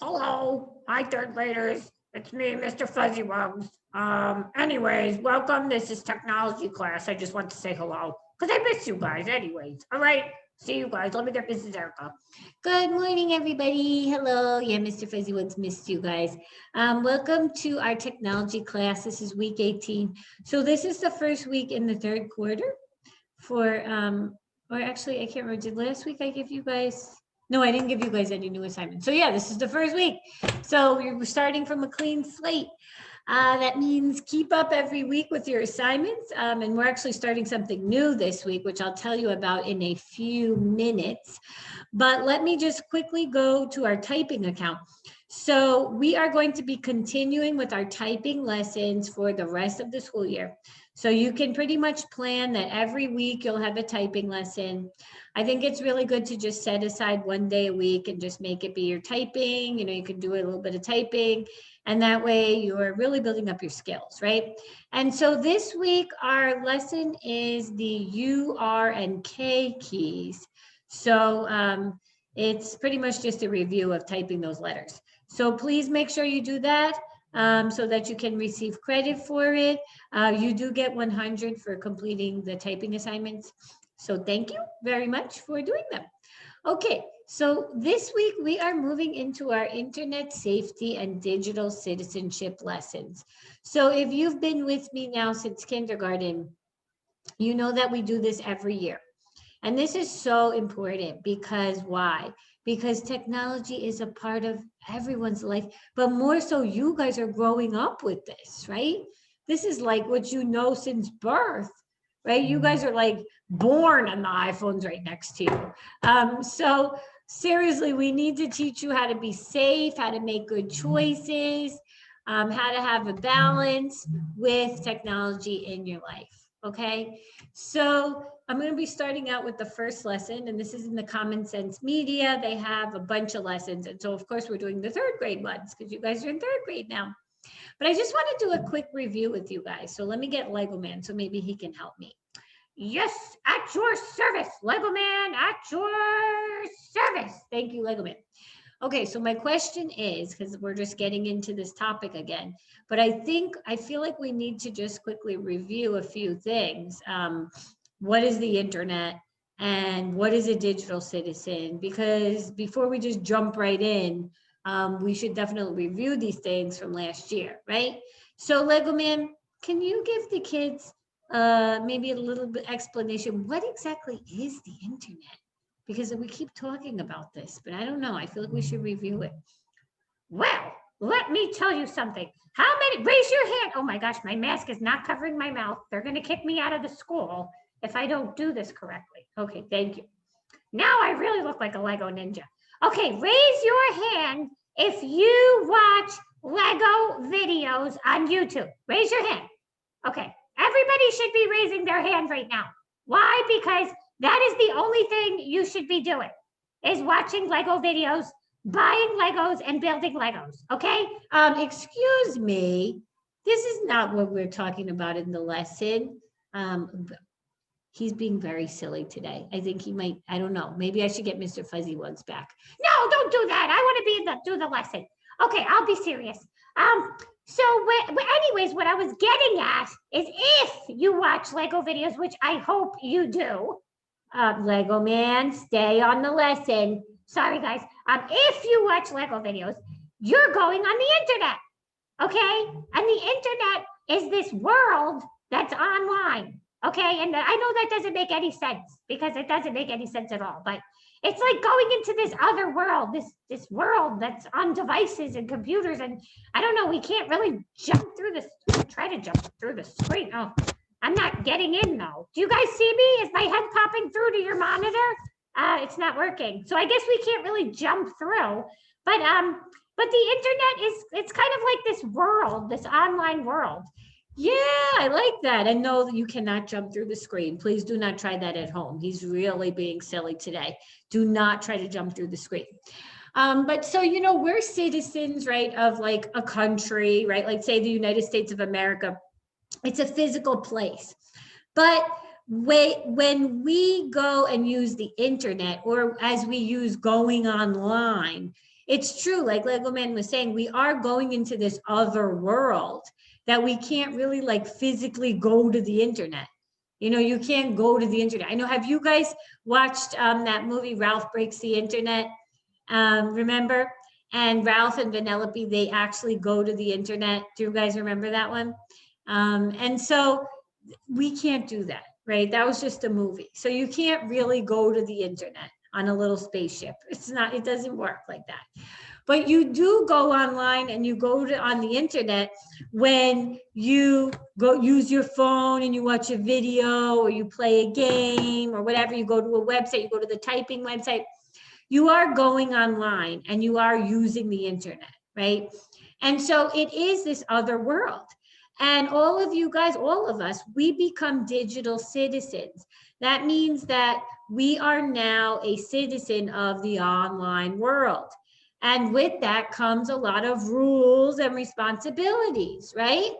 Hello, hi third graders. It's me, Mr. Fuzzy Wuggs. Anyways, welcome. This is technology class. I just want to say hello because I miss you guys. Anyways, all right. See you guys. Let me get Mrs. Erica. Good morning, everybody. Hello. Yeah, Mr. Fuzzy Wuggs missed you guys. Welcome to our technology class. This is week 18. So this is the first week in the third quarter for, or actually, I can't remember. Did last week I give you guys? No, I didn't give you guys any new assignments. So yeah, this is the first week. So we're starting from a clean slate. That means keep up every week with your assignments. And we're actually starting something new this week, which I'll tell you about in a few minutes. But let me just quickly go to our typing account. So we are going to be continuing with our typing lessons for the rest of the school year. So you can pretty much plan that every week you'll have a typing lesson. I think it's really good to just set aside one day a week and just make it be your typing. You know, you can do a little bit of typing and that way you're really building up your skills, right? And so this week our lesson is the U, R, and K keys. So it's pretty much just a review of typing those letters. So please make sure you do that. So that you can receive credit for it. You do get 100 for completing the typing assignments. So thank you very much for doing them. Okay, so this week we are moving into our internet safety and digital citizenship lessons. So if you've been with me now since kindergarten, you know that we do this every year. And this is so important because why? Because technology is a part of everyone's life, but more so you guys are growing up with this, right? This is like what you know since birth, right? You guys are like born and the iPhone's right next to you. So seriously, we need to teach you how to be safe, how to make good choices, how to have a balance with technology in your life, okay? So I'm going to be starting out with the first lesson, and this is in the Common Sense Media. They have a bunch of lessons. And so, of course, we're doing the third grade ones because you guys are in third grade now. But I just want to do a quick review with you guys. So let me get Lego Man so maybe he can help me. Yes, at your service, Lego Man, at your service. Thank you, Lego Man. Okay, so my question is, because we're just getting into this topic again, but I feel like we need to just quickly review a few things. What is the internet and what is a digital citizen? Because before we just jump right in, we should definitely review these things from last year, right? So Lego Man, can you give the kids maybe a little bit explanation? What exactly is the internet? Because we keep talking about this, but I don't know. I feel like we should review it. Well, let me tell you something. How many, raise your hand. Oh my gosh, my mask is not covering my mouth. They're going to kick me out of the school if I don't do this correctly. Okay, thank you. Now I really look like a Lego ninja. Okay, raise your hand if you watch Lego videos on YouTube. Raise your hand. Okay, everybody should be raising their hand right now. Why? Because that is the only thing you should be doing is watching Lego videos, buying Legos, and building Legos, okay? Excuse me, this is not what we're talking about in the lesson. He's being very silly today. I think he might, I don't know, maybe I should get Mr. Fuzzy Wuggs back. No, don't do that. I want to be in do the lesson. Okay, I'll be serious. So anyways, what I was getting at is if you watch Lego videos, which I hope you do, Lego Man, stay on the lesson. Sorry, guys. If you watch Lego videos, you're going on the internet, okay? And the internet is this world that's online, okay? And I know that doesn't make any sense because it doesn't make any sense at all, but it's like going into this other world, this world that's on devices and computers. And I don't know, we can't really jump through this, try to jump through the screen. Oh, I'm not getting in though. Do you guys see me? Is my head popping through to your monitor? It's not working. So I guess we can't really jump through, but the internet it's kind of like this world, this online world. Yeah, I like that. And no, you cannot jump through the screen. Please do not try that at home. He's really being silly today. Do not try to jump through the screen. But so, you know, we're citizens, right, of like a country, right? Like say the United States of America. It's a physical place. But when we go and use the internet, or as we use going online, it's true, like Lego Man was saying, we are going into this other world that we can't really like physically go to the internet. You can't go to the internet. I know, have you guys watched that movie, Ralph Breaks the Internet? Remember? And Ralph and Vanellope, they actually go to the internet. Do you guys remember that one? And so we can't do that, right? That was just a movie. So you can't really go to the internet on a little spaceship. It doesn't work like that. But you do go online and you go on the internet when you go use your phone and you watch a video or you play a game or whatever. You go to a website, you go to the typing website. You are going online and you are using the internet, right? And so it is this other world. And all of you guys, all of us, we become digital citizens. That means that we are now a citizen of the online world. And with that comes a lot of rules and responsibilities, right?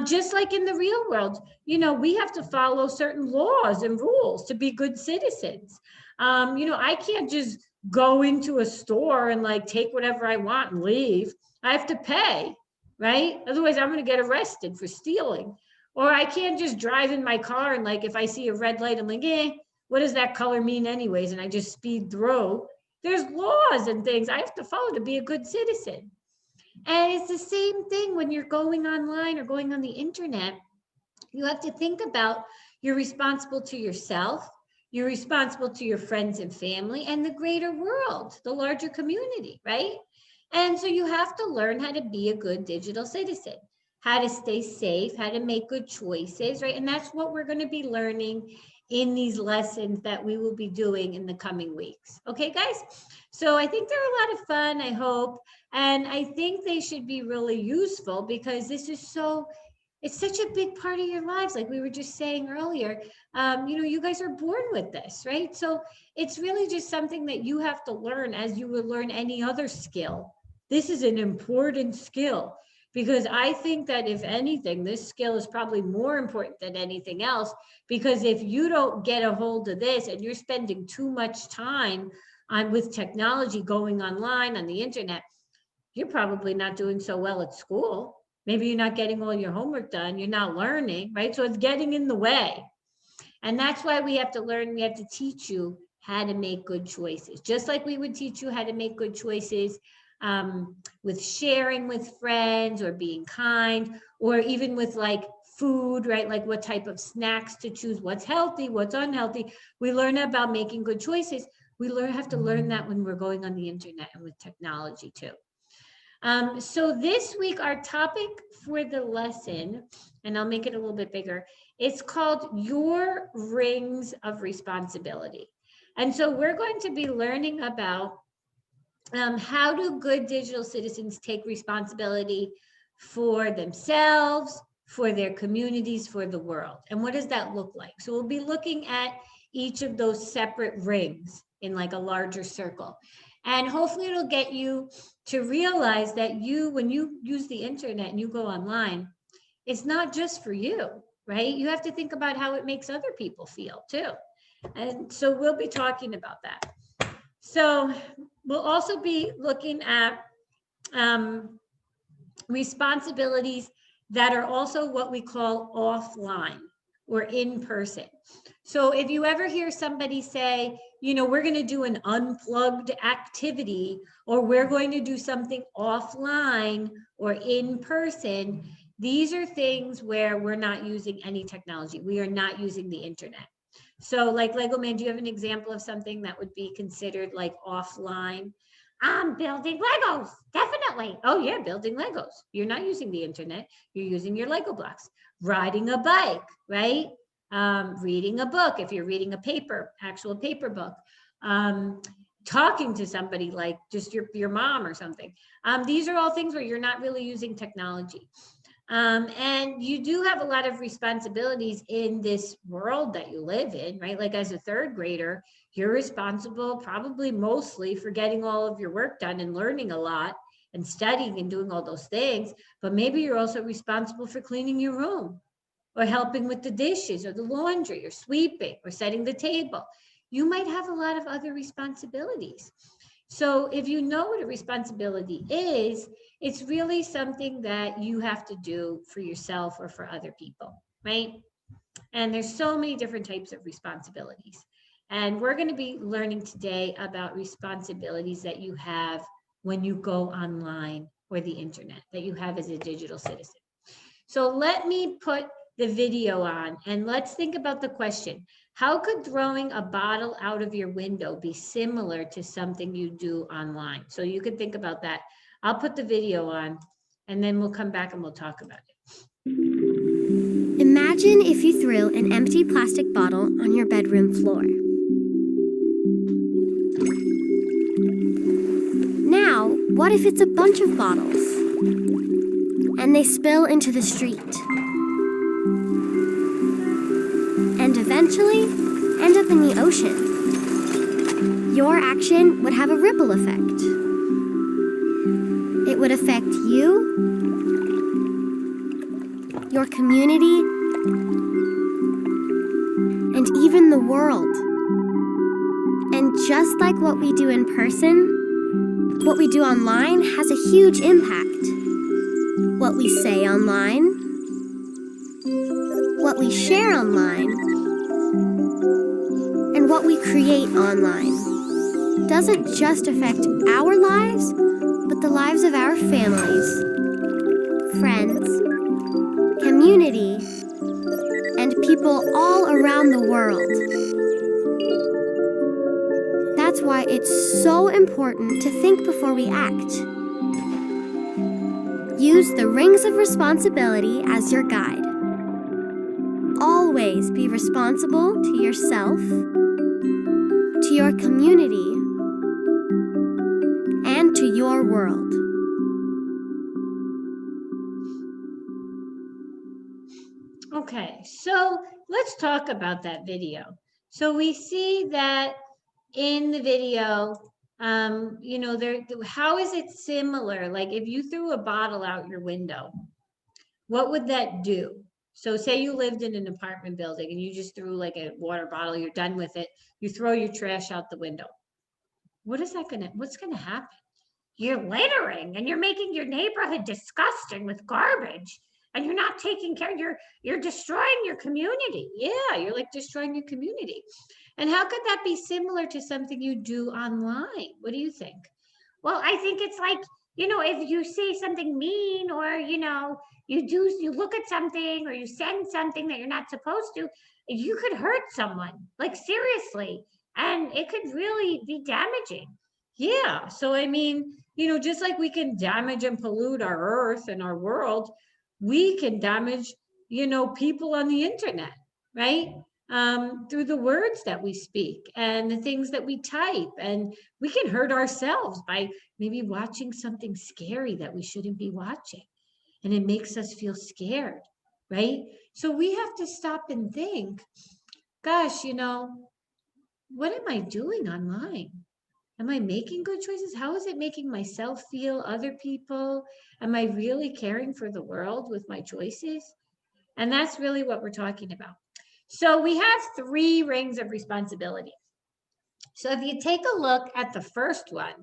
Just like in the real world, we have to follow certain laws and rules to be good citizens. I can't just go into a store and like take whatever I want and leave. I have to pay, right? Otherwise, I'm going to get arrested for stealing. Or I can't just drive in my car and like, if I see a red light, I'm like, what does that color mean anyways? And I just speed through. There's laws and things I have to follow to be a good citizen. And it's the same thing when you're going online or going on the internet. You have to think about you're responsible to yourself, you're responsible to your friends and family and the greater world, the larger community, right? And so you have to learn how to be a good digital citizen, how to stay safe, how to make good choices, right? And that's what we're going to be learning in these lessons that we will be doing in the coming weeks. Okay, guys? So I think they're a lot of fun, I hope. And I think they should be really useful because this is it's such a big part of your lives. Like we were just saying earlier, you guys are born with this, right? So it's really just something that you have to learn as you would learn any other skill. This is an important skill because I think that if anything, this skill is probably more important than anything else, because if you don't get a hold of this and you're spending too much time with technology, going online on the internet, you're probably not doing so well at school. Maybe you're not getting all your homework done. You're not learning, right? So it's getting in the way. And that's why we have to learn. We have to teach you how to make good choices, just like we would teach you how to make good choices with sharing with friends or being kind, or even with like food, right? Like what type of snacks to choose, what's healthy, what's unhealthy. We learn about making good choices. We have to learn that when we're going on the internet and with technology too. So this week, our topic for the lesson, and I'll make it a little bit bigger, it's called Your Rings of Responsibility. And so we're going to be learning about how do good digital citizens take responsibility for themselves, for their communities, for the world. And what does that look like? So we'll be looking at each of those separate rings in like a larger circle. And hopefully it'll get you to realize that when you use the internet and you go online, it's not just for you, right? You have to think about how it makes other people feel too. And so we'll be talking about that. So we'll also be looking at responsibilities that are also what we call offline or in person. So if you ever hear somebody say, we're going to do an unplugged activity, or we're going to do something offline or in person, these are things where we're not using any technology. We are not using the internet. So like Lego Man, do you have an example of something that would be considered like offline? Building Legos, definitely. Oh yeah, building Legos. You're not using the internet. You're using your Lego blocks. Riding a bike, right? Reading a book, if you're reading a actual paper book. Talking to somebody like just your mom or something. These are all things where you're not really using technology. And you do have a lot of responsibilities in this world that you live in, right? Like as a third grader, you're responsible probably mostly for getting all of your work done and learning a lot and studying and doing all those things. But maybe you're also responsible for cleaning your room or helping with the dishes or the laundry or sweeping or setting the table. You might have a lot of other responsibilities. So if you know what a responsibility is, it's really something that you have to do for yourself or for other people, right? And there's so many different types of responsibilities. And we're going to be learning today about responsibilities that you have when you go online or the internet, that you have as a digital citizen. So let me put the video on and let's think about the question. How could throwing a bottle out of your window be similar to something you do online? So you could think about that. I'll put the video on and then we'll come back and we'll talk about it. Imagine if you threw an empty plastic bottle on your bedroom floor. Now, what if it's a bunch of bottles and they spill into the street and eventually end up in the ocean? Your action would have a ripple effect. It would affect you, your community, and even the world. And just like what we do in person, what we do online has a huge impact. What we say online, what we share online, and what we create online doesn't just affect our lives, but the lives of our families, friends, community, and people all around the world. That's why it's so important to think before we act. Use the rings of responsibility as your guide. Always be responsible to yourself, to your community, and to your world. Okay, so let's talk about that video. So we see that in the video, you know, how is it similar? Like if you threw a bottle out your window, what would that do? So say you lived in an apartment building and you just threw like a water bottle, you're done with it, you throw your trash out the window. What's gonna happen? You're littering and you're making your neighborhood disgusting with garbage. And you're not taking care, you're destroying your community. Yeah, you're like destroying your community. And how could that be similar to something you do online? What do you think? Well, I think it's like, you know, if you say something mean or, you know, you look at something or you send something that you're not supposed to, you could hurt someone, like seriously. And it could really be damaging. Yeah. So, I mean, you know, just like we can damage and pollute our earth and our world, we can damage, you know, people on the internet, right? Through the words that we speak and the things that we type. And we can hurt ourselves by maybe watching something scary that we shouldn't be watching. And it makes us feel scared, right? So we have to stop and think, gosh, you know, what am I doing online? Am I making good choices? How is it making myself feel, other people? Am I really caring for the world with my choices? And that's really what we're talking about. So we have 3 rings of responsibility. So if you take a look at the first one,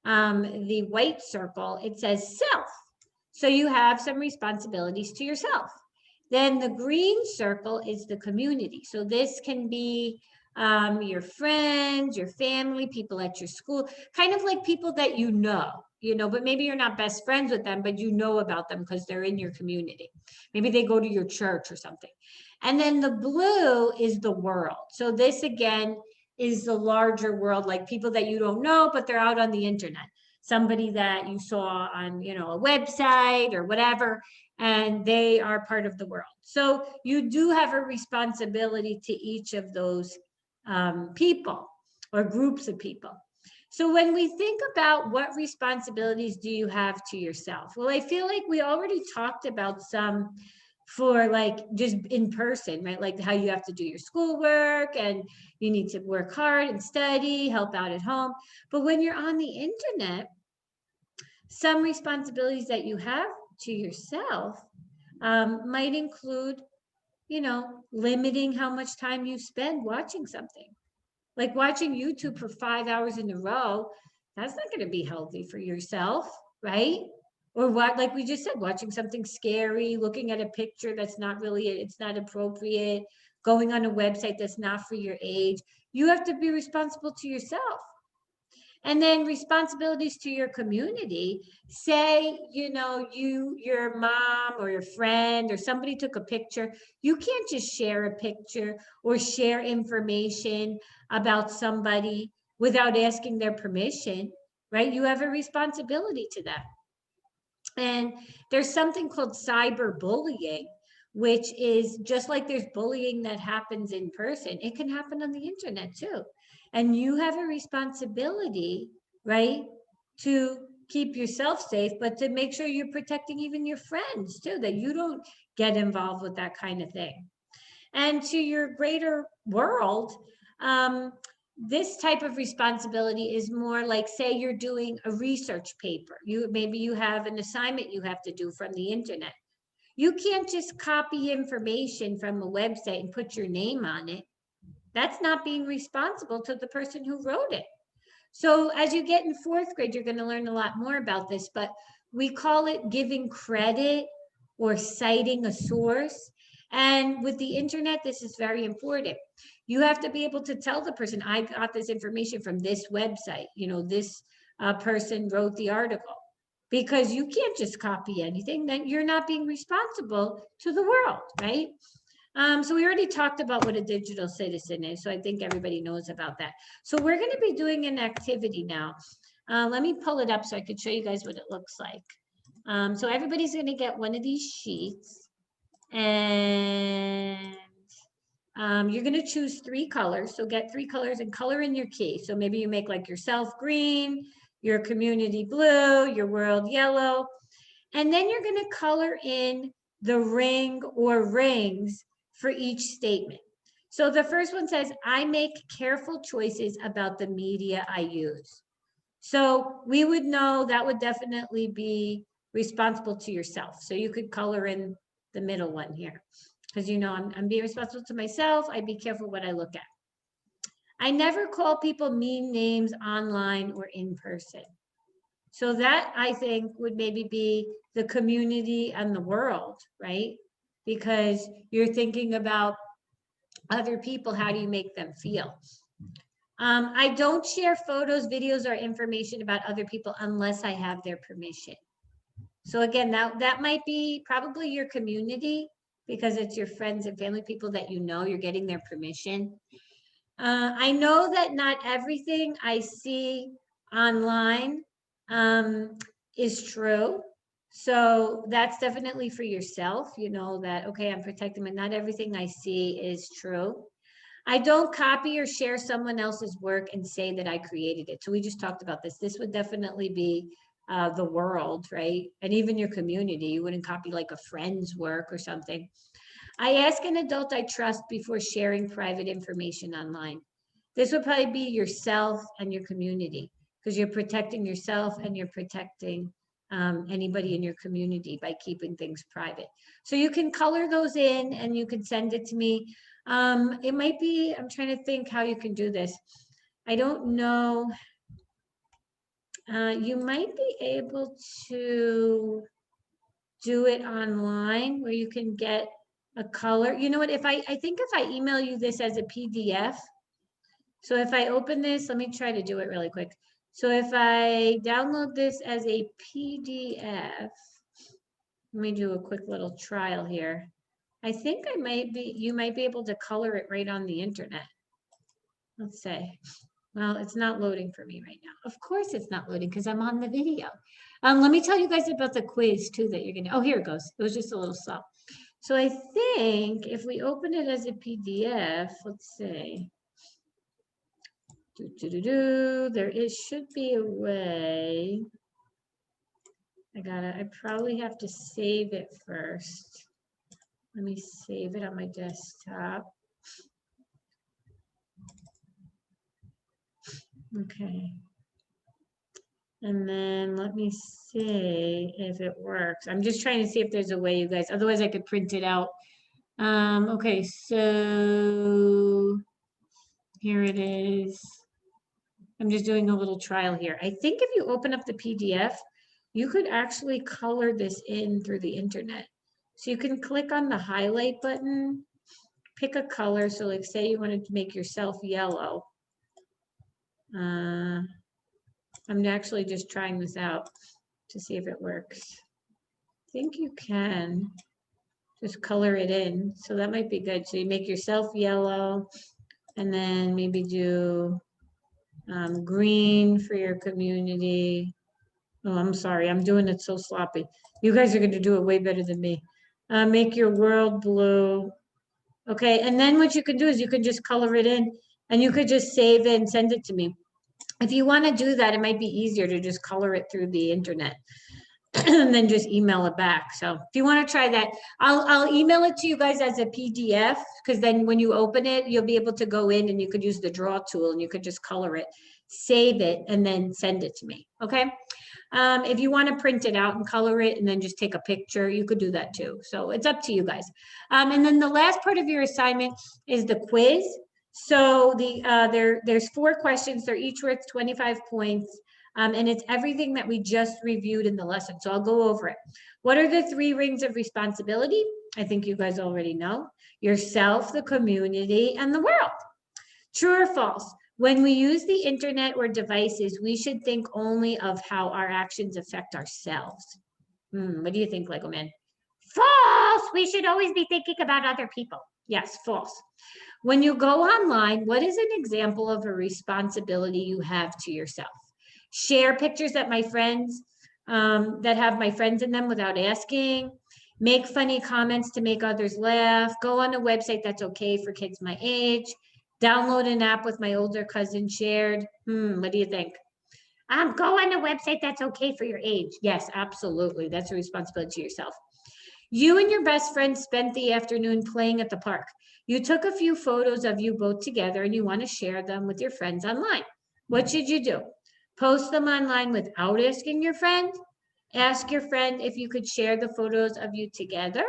the white circle, it says self. So you have some responsibilities to yourself. Then the green circle is the community. So this can be your friends, your family, people at your school, kind of like people that you know, but maybe you're not best friends with them, but you know about them because they're in your community. Maybe they go to your church or something. And then the blue is the world. So this again is the larger world, like people that you don't know, but they're out on the internet. Somebody that you saw on, you know, a website or whatever, and they are part of the world. So you do have a responsibility to each of those people or groups of people. So when we think about what responsibilities do you have to yourself? Well, I feel like we already talked about some for like just in person, right? Like how you have to do your schoolwork and you need to work hard and study, help out at home. But when you're on the internet, some responsibilities that you have to yourself might include, you know, limiting how much time you spend watching something. Like watching YouTube for 5 hours in a row That's not going to be healthy for yourself, right? Or what, like we just said, watching something scary, looking at a picture that's not really, it's not appropriate, going on a website that's not for your age. You have to be responsible to yourself. And then responsibilities to your community. Say, your mom or your friend or somebody took a picture. You can't just share a picture or share information about somebody without asking their permission, right? You have a responsibility to that. And there's something called cyberbullying, which is just like there's bullying that happens in person, it can happen on the internet too. And you have a responsibility, right, to keep yourself safe, but to make sure you're protecting even your friends too, that you don't get involved with that kind of thing. And to your greater world, this type of responsibility is more like, say you're doing a research paper. Maybe you have an assignment you have to do from the internet. You can't just copy information from a website and put your name on it. That's not being responsible to the person who wrote it. So as you get in fourth grade, you're going to learn a lot more about this, but we call it giving credit or citing a source. And with the internet, this is very important. You have to be able to tell the person, I got this information from this website, this person wrote the article, because you can't just copy anything. Then you're not being responsible to the world, right? So we already talked about what a digital citizen is, so I think everybody knows about that. So we're going to be doing an activity now. Let me pull it up so I could show you guys what it looks like. So everybody's going to get one of these sheets, and you're going to choose 3 colors. So get 3 colors and color in your key. So maybe you make like yourself green, your community blue, your world yellow, and then you're going to color in the ring or rings for each statement. So the first one says, I make careful choices about the media I use. So we would know that would definitely be responsible to yourself. So you could color in the middle one here, because I'm being responsible to myself. I be careful what I look at. I never call people mean names online or in person. So that, I think, would maybe be the community and the world, right? Because you're thinking about other people, how do you make them feel? I don't share photos, videos, or information about other people unless I have their permission. So again, that might be probably your community, because it's your friends and family, people that you're getting their permission. I know that not everything I see online is true. So that's definitely for yourself, that, okay, I'm protecting, but not everything I see is true. I don't copy or share someone else's work and say that I created it. So we just talked about this. This would definitely be the world, right? And even your community. You wouldn't copy like a friend's work or something. I ask an adult I trust before sharing private information online. This would probably be yourself and your community, because you're protecting yourself and you're protecting anybody in your community by keeping things private. So you can color those in and you can send it to me. It might be, I'm trying to think how you can do this. I don't know. You might be able to do it online where you can get a color. You know what, I think if I email you this as a PDF, so if I open this, let me try to do it really quick. So if I download this as a PDF, let me do a quick little trial here. I think you might be able to color it right on the internet. Let's say, well, it's not loading for me right now. Of course it's not loading because I'm on the video. Let me tell you guys about the quiz too that you're gonna, oh, here it goes. It was just a little slow. So I think if we open it as a PDF, let's see. There should be a way. I probably have to save it first. Let me save it on my desktop. Okay. And then let me see if it works. I'm just trying to see if there's a way, you guys. Otherwise, I could print it out. Okay, so here it is. I'm just doing a little trial here. I think if you open up the PDF, you could actually color this in through the internet. So you can click on the highlight button, pick a color. So like say you wanted to make yourself yellow. I'm actually just trying this out to see if it works. I think you can just color it in. So that might be good. So you make yourself yellow and then maybe do green for your community. Oh, I'm sorry. I'm doing it so sloppy. You guys are going to do it way better than me. Make your world blue. Okay. And then what you can do is you can just color it in and you could just save it and send it to me. If you want to do that, it might be easier to just color it through the internet and then just email it back. So if you want to try that, I'll email it to you guys as a PDF because then when you open it, you'll be able to go in and you could use the draw tool and you could just color it, save it, and then send it to me. Okay. If you want to print it out and color it and then just take a picture, you could do that too. So it's up to you guys. And then the last part of your assignment is the quiz. So there's 4 questions. They're each worth 25 points. And it's everything that we just reviewed in the lesson. So I'll go over it. What are the 3 rings of responsibility? I think you guys already know. Yourself, the community, and the world. True or false? When we use the internet or devices, we should think only of how our actions affect ourselves. What do you think, Lego Man? False! We should always be thinking about other people. Yes, false. When you go online, what is an example of a responsibility you have to yourself? Share pictures that my friends, that have my friends in them without asking. Make funny comments to make others laugh. Go on a website that's okay for kids my age. Download an app with my older cousin shared. What do you think? Go on a website that's okay for your age. Yes, absolutely. That's a responsibility to yourself. You and your best friend spent the afternoon playing at the park. You took a few photos of you both together and you want to share them with your friends online. What should you do? Post them online without asking your friend? Ask your friend if you could share the photos of you together?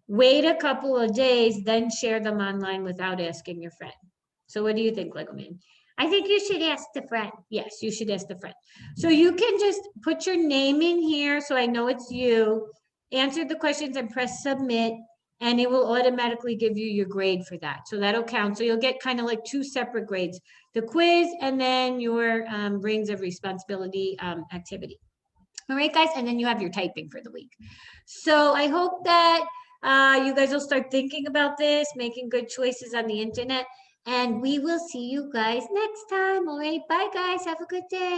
Wait a couple of days, then share them online without asking your friend. So what do you think, Lego Man? I think you should ask the friend. Yes, you should ask the friend. So you can just put your name in here so I know it's you. Answer the questions and press submit, and it will automatically give you your grade for that. So that'll count. So you'll get kind of like 2 separate grades, the quiz and then your rings of responsibility activity. All right, guys, and then you have your typing for the week. So I hope that you guys will start thinking about this, making good choices on the internet, and we will see you guys next time. All right, bye, guys. Have a good day.